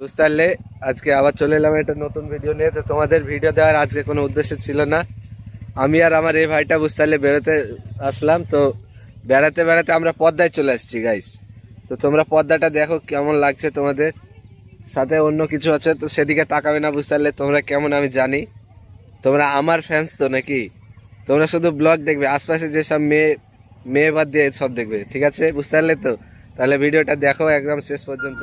বুঝতে পারলে আজকে আবার চলে এলাম একটা নতুন ভিডিও নিয়ে। তো তোমাদের ভিডিও দেওয়ার আজকে কোনো উদ্দেশ্য ছিল না, আমি আর আমার এই ভাইটা বুঝতে পারলে বেরোতে আসলাম। তো বেড়াতে বেড়াতে আমরা পদ্মায় চলে আসছি গাইস। তো তোমরা পদ্মাটা দেখো কেমন লাগছে, তোমাদের সাথে অন্য কিছু আছে তো সেদিকে তাকাবে না, বুঝতে পারলে তোমরা কেমন আমি জানি। তোমরা আমার ফ্যান্স তো নাকি, তোমরা শুধু ব্লগ দেখবে, আশপাশে যেসব মেয়ে বাদ দিয়ে সব দেখবে, ঠিক আছে বুঝতে পারলে তো। তাহলে ভিডিওটা দেখো একদম শেষ পর্যন্ত।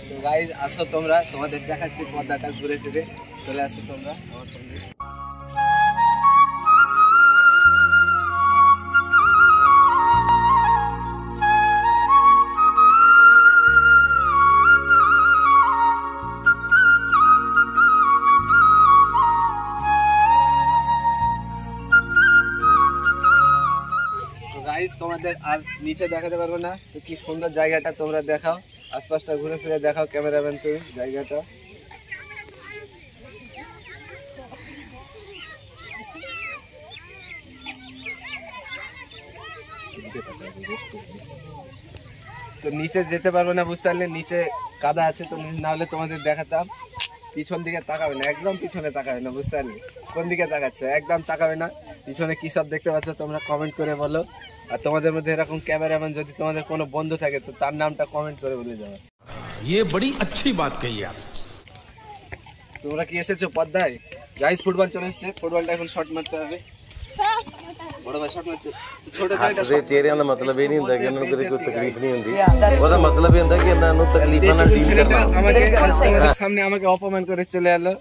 তো গাইস আসো তোমরা, তোমাদের দেখাচ্ছি পদ্মাটা ঘুরে ফিরে। চলে আসো তোমরা আমার সঙ্গে। গাইস তোমাদের আর নিচে দেখাতে পারবো না, তো কি সুন্দর জায়গাটা তোমরা দেখাও, আশপাশটা ঘুরে ফিরে দেখাও ক্যামেরাম্যান তুমি জায়গাটা। তো নিচে যেতে পারবো না, বুঝতে পারলে নিচে কাদা আছে, তো না হলে তোমাদের দেখাতাম। পিছন দিকে তাকাবে না, একদম পিছনে তাকাবে না, বুঝতে পারলে কোন দিকে তাকাচ্ছে, একদম তাকাবে না। পিছনে কি সব দেখতে পাচ্ছ তোমরা কমেন্ট করে বলো। আর তোমাদের মধ্যে এরকম ক্যামেরাম্যান যদি তোমাদের কোনো বন্ধু থাকে তো তার নামটা কমেন্ট করে বলে যাবে। ये बड़ी अच्छी बात कही आप। তোমরা কি এসেছো পদ্মায়? গাইস ফুটবল চলে এসেছে, ফুটবলটা এখন শট মারতে হবে। बड़ा भाई शॉट मारते छोटे हसदे चेहरे का मतलब ये नहीं होता कि उन्हें कोई तकलीफ नहीं होती, ওটা मतलब ये होता कि उन्हें तकलीफ ना डील करना। আমাকে তোমাদের সামনে আমাকে অপমান করে চলে এলো,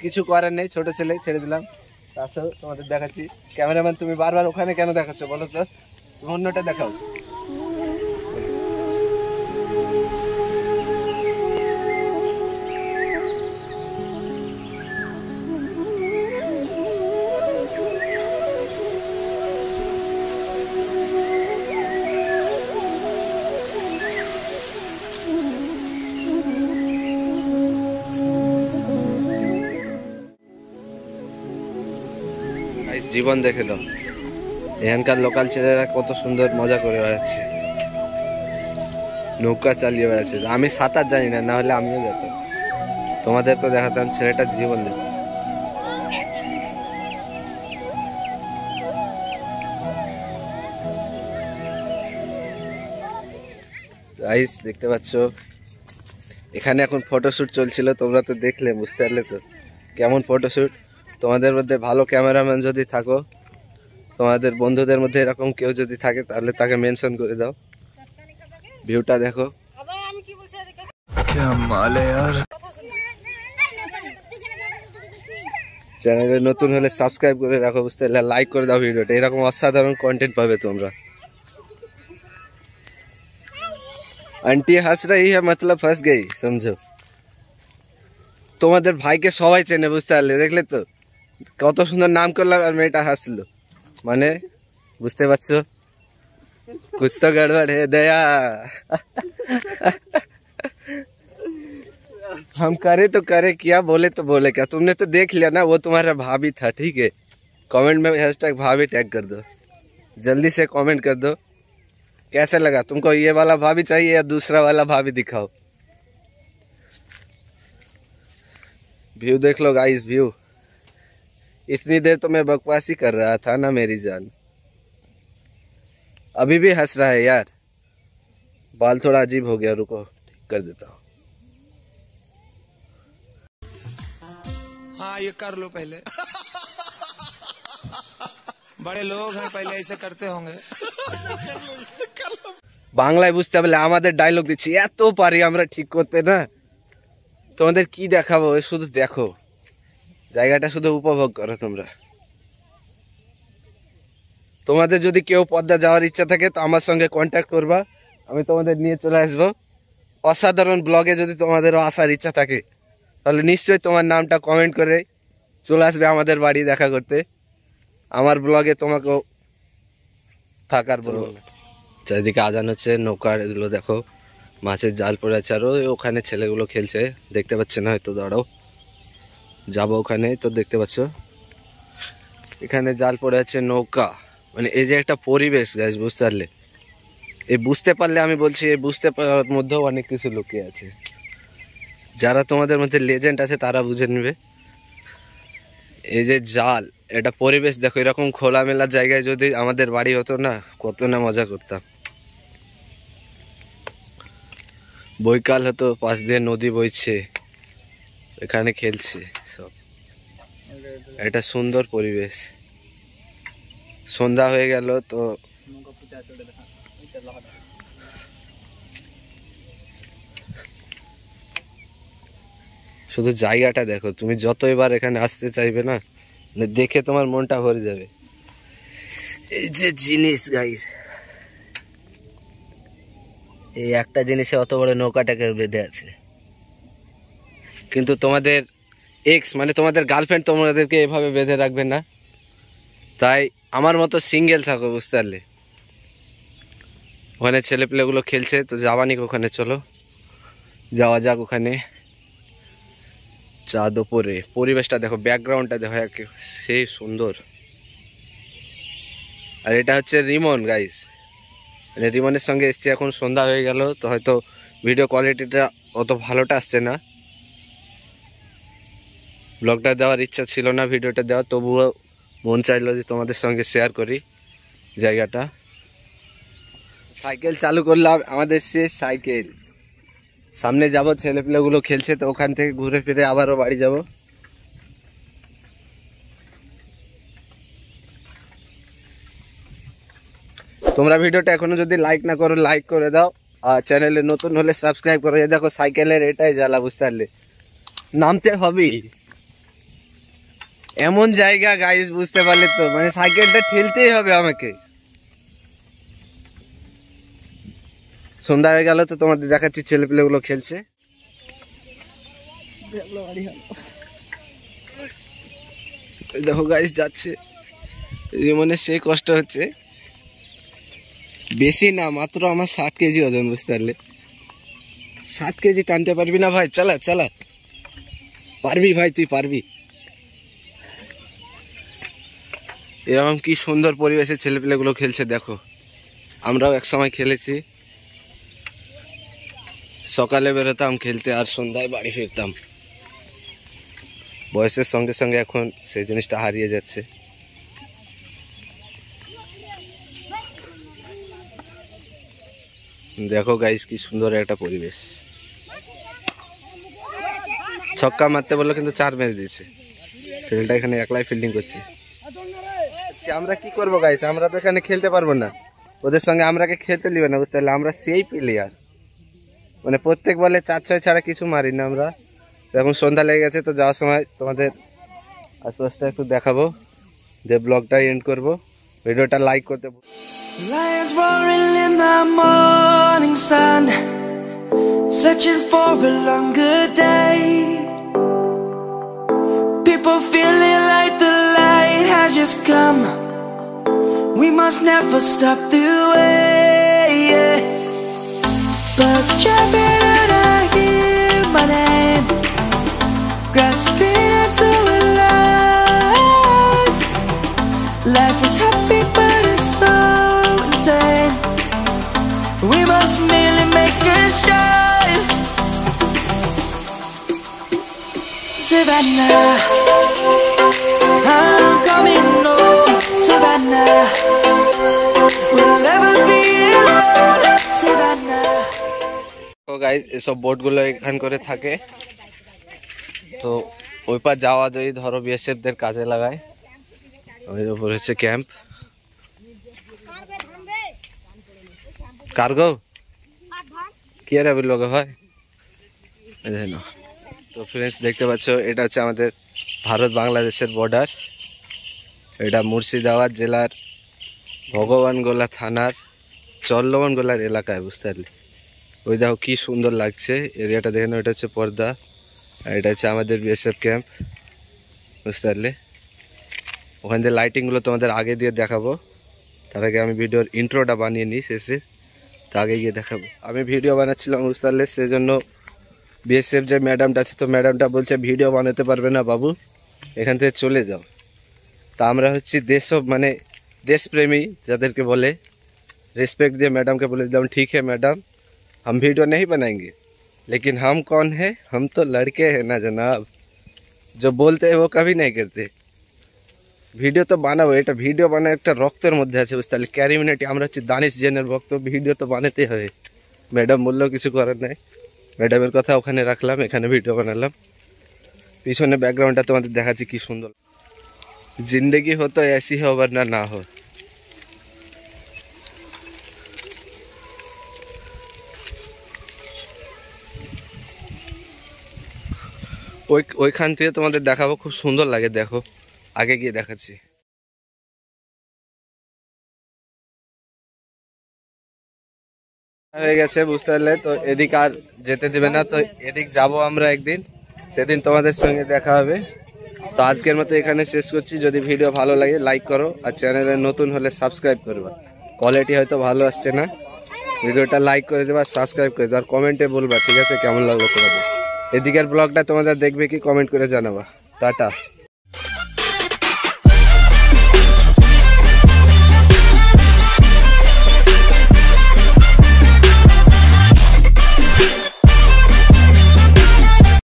কিছু করার নেই, ছোট ছেলে ছেড়ে দিলাম। তাছাড়া তোমাদের দেখাচ্ছি। ক্যামেরাম্যান তুমি বারবার ওখানে কেন দেখাচ্ছ বলো তো, তুমি অন্যটা দেখাও। জীবন দেখে দাও, এখানকার লোকাল ছেলেরা কত সুন্দর মজা করে বেড়াচ্ছে, নৌকা চালিয়ে বেড়াচ্ছে। আমি সাঁতার জানি না, না হলে আমিও যেতাম, তোমাদেরকে দেখাতাম ছেলেটার জীবন দেখো। গাইস দেখতে পাচ্ছ এখানে এখন ফটোশুট চলছিল, তোমরা তো দেখলে, বুঝতে পারলে তো কেমন ফটোশুট। তোমাদের মধ্যে ভালো ক্যামেরাম্যান যদি থাকো, তোমাদের বন্ধুদের মধ্যে এরকম কেউ যদি থাকে তাহলে তাকে মেনশন করে দাও। ভিউটা দেখো, চ্যানেলে নতুন হলে সাবস্ক্রাইব করে রাখো, বুঝতে পারলে লাইক করে দাও ভিডিওটা, এরকম অসাধারণ কন্টেন্ট পাবে তোমরা। আন্টি হাস রही है मतलब फंस गई समझो। তোমাদের ভাইকে সবাই চেনে, বুঝতে পারলে, দেখলে তো কত সুন্দর নাম করলাম আর মেয়েটা হাসলো, মানে বুঝতে পারছো कुछ तो गड़बड़ है दया। हम करे तो करे क्या, बोले तो बोले क्या, तुमने तो देख लिया ना, वो तुम्हारा भाभी था, ठीक है। कमेंट में हैशटैग भाभी टैग कर दो, जल्दी से कमेंट कर दो कैसा लगा तुमको, ये वाला भाभी चाहिए या दूसरा वाला भाभी दिखाओ। व्यू देख लो गाइस, व्यू। इतनी देर तो मैं बकवासी कर रहा था ना मेरी जान, अभी भी हंस रहा है यार। बाल थोड़ा अजीब हो गया, रुको ठीक कर देता हूँ। हाँ ये कर लो पहले। बड़े लोग हैं, पहले ऐसे करते होंगे। বাংলায় বুঝতে পারলে আমাদের ডায়লগ দিচ্ছি, এত পারি আমরা ঠিক করতে না। তোমাদের কি দেখাবো, শুধু দেখো জায়গাটা, শুধু উপভোগ করো তোমরা। তোমাদের যদি কেউ পদ্মা যাওয়ার ইচ্ছা থাকে তো আমার সঙ্গে কন্ট্যাক্ট করবা, আমি তোমাদের নিয়ে চলে আসবো। অসাধারণ ব্লগে যদি তোমাদেরও আসার ইচ্ছা থাকে তাহলে নিশ্চয়ই তোমার নামটা কমেন্ট করে চলে আসবে আমাদের বাড়ি দেখা করতে। আমার ব্লগে তোমাকেও থাকার বলবো। চারিদিকে আজান হচ্ছে, নৌকার এগুলো দেখো, মাছের জাল পড়ে আছে, আর ওখানে ছেলেগুলো খেলছে, দেখতে পাচ্ছে না হয়তো, দাঁড়াও যাবো ওখানে। তো দেখতে পাচ্ছ এখানে জাল পড়ে আছে, নৌকা মানে এই যে একটা পরিবেশ গাইস, বুঝতে পারলে, এই বুঝতে পারলে আমি বলছি, এই বুঝতে পারার মধ্যেও অনেক কিছু লুকিয়ে আছে। যারা তোমাদের মধ্যে লেজেন্ড আছে তারা বুঝে নেবে। এই যে জাল, এটা পরিবেশ দেখো, এরকম খোলামেলা জায়গায় যদি আমাদের বাড়ি হতো না, কত না মজা করতাম। বৈকাল হতো, পাশ দিয়ে নদী বইছে, এখানে খেলছে সব। এটা সুন্দর পরিবেশ। সন্ধ্যা হয়ে গেল তো শুধু জায়গাটা দেখো, তুমি যতইবার এখানে আসতে চাইবে না, মানে দেখে তোমার মনটা ভরে যাবে। এই যে জিনিস গাইস, এই একটা জিনিসে অত বড় নৌকাটাকে বেঁধে আছে। কিন্তু তোমাদের এক্স মানে তোমাদের গার্লফ্রেন্ড তোমাদেরকে এভাবে বেঁধে রাখবে না, তাই আমার মতো সিঙ্গেল থাকো, বুঝতে পারলে। ওখানে ছেলেপেলেগুলো খেলছে, তো যাবানি ওখানে, চলো যাওয়া যাক ওখানে। চাঁদ ওপরে, পরিবেশটা দেখো, ব্যাকগ্রাউন্ডটা দেখো, সেই সুন্দর। আর এটা হচ্ছে রিমন গাইস, মানে রিমনের সঙ্গে এসছি। এখন সন্ধ্যা হয়ে গেল, তো হয়তো ভিডিও কোয়ালিটিটা অত ভালোটা আসছে না। ব্লগটা দেওয়ার ইচ্ছা ছিল না, ভিডিওটা দেওয়া, তবুও মন চাইলো যে তোমাদের সঙ্গে শেয়ার করি জায়গাটা। সাইকেল চালু করলাম, আমাদের শেষ সাইকেল। সামনে যাব, ছেলেপিলেগুলো খেলছে, তো ওখান থেকে ঘুরে ফিরে আবারও বাড়ি যাব। তোমরা ভিডিওটা এখনো যদি লাইক না করো, লাইক করে দাও, আর চ্যানেলে নতুন হলে সাবস্ক্রাইব করো। দেখো সাইকেলের এটাই জ্বালা, বুঝতে পারলে, নামতে হবে এমন জায়গা গাইস, বুঝতে পারলে তো, মানে সাইকেলটা ঠেলতেই হবে আমাকে। সন্ধ্যা হয়ে গেল, তো তোমাদের দেখাচ্ছি ছেলেপিলেগুলো খেলছে। দেখো গাইস যাচ্ছে, রিমনের সেই কষ্ট হচ্ছে। বেশি না, মাত্র আমার 60 কেজি ওজন, বুঝতে পারলে। 60 কেজি টানতে পারবি না ভাই? চালা চালা, পারবি ভাই, তুই পারবি। এরকম কি সুন্দর পরিবেশে ছেলেপিলেগুলো খেলছে দেখো। আমরাও এক সময় খেলেছি, সকালে বেরোতাম খেলতে আর সন্ধ্যায় বাড়ি ফিরতাম। বয়সের সঙ্গে সঙ্গে এখন সেই জিনিসটা হারিয়ে যাচ্ছে। দেখো গাইস কি সুন্দর একটা পরিবেশ। ছক্কা মারতে বললো কিন্তু 4 মেরে দিয়েছে। ছেলেটা এখানে একলাই ফিল্ডিং করছে। আমরা কি করবো গাইস, আমরা তো এখানে খেলতে পারবো না, ওদের সঙ্গে আমরাকে খেলতে নিবে না, বুঝতে পারলে। আমরা সেই প্লেয়ার, মানে প্রত্যেক বলে 4-6 ছাড়া কিছু মারি না আমরা। এখন সন্ধ্যা লেগে গেছে, তো যাওয়ার সময় তোমাদের আশপাশটা একটু দেখাবো, দিয়ে ব্লগটা এন্ড করবো। ভিডিওটা লাইক করতে। Lions roaring in the morning sun, searching for a longer day. People feeling like the light has just come. We must never stop the way. Birds jumping and I hear my name, grasping into a life. Life is happy but it's so insane. We must merely make a start. Savannah, I'm coming home. Savannah, we'll never be alone. Savannah. তো guys এসব বোটগুলো এখান করে থাকে, তো ওই পার যাওয়া যদি ধরো বিএসএফদের কাজে লাগায়। ওই উপর হচ্ছে ক্যাম্প। কার্গো কি আর বললো ভাই। তো ফ্রেন্ডস দেখতে পাচ্ছ, এটা হচ্ছে আমাদের ভারত বাংলাদেশের বর্ডার। এটা মুর্শিদাবাদ জেলার ভগবানগোলা থানার চল্লবনগোলার এলাকায়, বুঝতে পারলে। ওই দেখো কি সুন্দর লাগছে এরিয়াটা, দেখেন। ওইটা হচ্ছে পর্দা, আর এটা হচ্ছে আমাদের বিএসএফ ক্যাম্প, বুঝতে পারলে। ওখান থেকে লাইটিংগুলো তোমাদের আগে দিয়ে দেখাবো, তার আগে আমি ভিডিওর ইন্ট্রোটা বানিয়ে নিই শেষে, তা আগে গিয়ে দেখাবো। আমি ভিডিও বানাচ্ছিলাম, বুঝতে পারলে, সেই জন্য বিএসএফ যে ম্যাডামটা আছে, তো ম্যাডামটা বলছে ভিডিও বানাতে পারবে না বাবু, এখান থেকে চলে যাও। তা আমরা হচ্ছি দেশ, মানে देश प्रेमी যাদেরকে বলে रिस्पेक्ट दिए मैडम के बोले एकदम ठीक है मैडम, हम वीडियो नहीं बनाएंगे, लेकिन हम कौन है, हम तो लड़के हैं ना जनाब, जो बोलते हैं वो कभी नहीं करते। ভিডিও তো বানাবো, এটা ভিডিও বানায় একটা রক্তের মধ্যে আছে বুঝতে পারলে, ক্যারিমিনেটি। আমরা হচ্ছে দানিশ জেনের ভক্ত, ভিডিও তো বানাতেই হবে। ম্যাডাম বললেও কিছু করার নাই, ম্যাডামের কথা ওখানে রাখলাম, এখানে ভিডিও বানালাম। পিছনে ব্যাকগ্রাউন্ডটা তোমাদের দেখাচ্ছি কি সুন্দর। জিন্দগি হো তো ऐसी हो वरना ना हो। ওইখান থেকে তোমাদের দেখাবো, খুব সুন্দর লাগে, দেখো আগে গিয়ে দেখাচ্ছি। হয়ে গেছে বুঝতে পারলে, তো এদিক আর যেতে দেবে না, তো এদিক যাব আমরা একদিন, সেদিন তোমাদের সঙ্গে দেখা হবে। তো আজকের মতো এখানে শেষ করছি। যদি ভিডিও ভালো লাগে লাইক করো, আর চ্যানেলে নতুন হলে সাবস্ক্রাইব করবা। কোয়ালিটি হয়তো ভালো আসছে না, ভিডিওটা লাইক করে দেবা, সাবস্ক্রাইব করে দেবা, আর কমেন্টে বলবা ঠিক আছে কেমন লাগলো তোমাদের। এদিকের ব্লগটা তোমাদের দেখবে কি কমেন্ট করে জানাবা। টাটা।